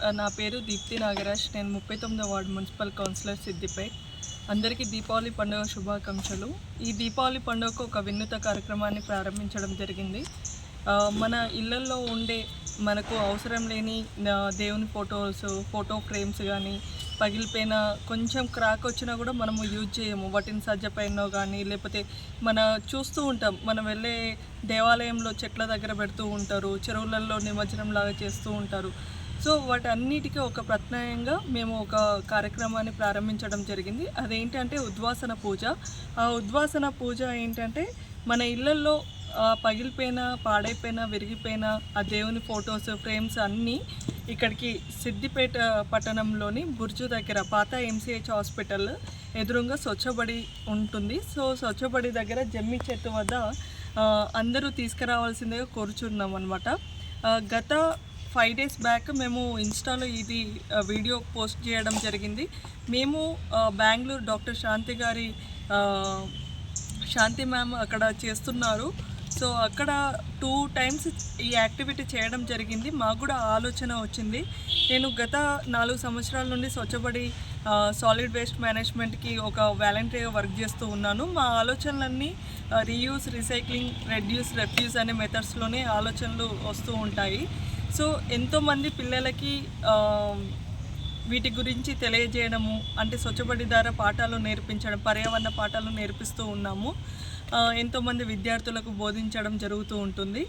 నా పేరు దీప్తి నాగరాజ్. నేను 39వ వార్డు మున్సిపల్ కౌన్సిలర్ సిద్దిపేట్. అందరికీ దీపావళి పండుగ శుభాకాంక్షలు. ఈ దీపావళి పండుగకు ఒక వినూత కార్యక్రమాన్ని ప్రారంభించడం జరిగింది. మన ఇళ్లల్లో ఉండే మనకు అవసరం లేని దేవుని ఫోటో ఫ్రేమ్స్ కానీ పగిలిపోయిన కొంచెం క్రాక్ వచ్చినా కూడా మనము యూజ్ చేయము. వాటిని సజ్జపైనో కానీ లేకపోతే చూస్తూ ఉంటాం, మనం వెళ్ళే దేవాలయంలో చెట్ల దగ్గర పెడుతూ ఉంటారు, చెరువులలో నిమజ్జనం లాగా చేస్తూ ఉంటారు. సో వాటన్నిటికీ ఒక ప్రత్యామ్నాయంగా మేము ఒక కార్యక్రమాన్ని ప్రారంభించడం జరిగింది. అదేంటంటే ఉద్వాసన పూజ. ఆ ఉద్వాసన పూజ ఏంటంటే మన ఇళ్లల్లో పగిలిపోయిన, పాడైపోయిన, విరిగిపోయిన ఆ దేవుని ఫొటోస్ ఫ్రేమ్స్ అన్నీ ఇక్కడికి సిద్దిపేట పట్టణంలోని బుర్జు దగ్గర పాత ఎంసీహెచ్ హాస్పిటల్ ఎదురుగా స్వచ్ఛబడి ఉంటుంది. సో స్వచ్ఛబడి దగ్గర జమ్మి చెట్టు వద్ద అందరూ తీసుకురావాల్సిందిగా కోరుచున్నాం అనమాట. గత 5 days బ్యాక్ మేము ఇన్స్టాలో ఇది వీడియో పోస్ట్ చేయడం జరిగింది. మేము బెంగళూరు డాక్టర్ శాంతి మ్యామ్ అక్కడ చేస్తున్నారు. సో అక్కడ 2 times ఈ యాక్టివిటీ చేయడం జరిగింది. మాకు కూడా ఆలోచన వచ్చింది. నేను గత 4 సంవత్సరాల నుండి స్వచ్ఛబడి సాలిడ్ వేస్ట్ మేనేజ్మెంట్కి ఒక వాలంటీర్గా వర్క్ చేస్తూ ఉన్నాను. మా ఆలోచనలన్నీ రీయూస్, రీసైక్లింగ్, రెడ్యూస్, రెఫ్యూజ్ అనే మెథడ్స్లోనే ఆలోచనలు వస్తూ ఉంటాయి. సో ఎంతోమంది పిల్లలకి వీటి గురించి తెలియజేయడము, అంటే స్వచ్ఛబడి ద్వారా పాఠాలు నేర్పించడం, పర్యావరణ పాఠాలు నేర్పిస్తూ ఉన్నాము. ఎంతోమంది విద్యార్థులకు బోధించడం జరుగుతూ ఉంటుంది.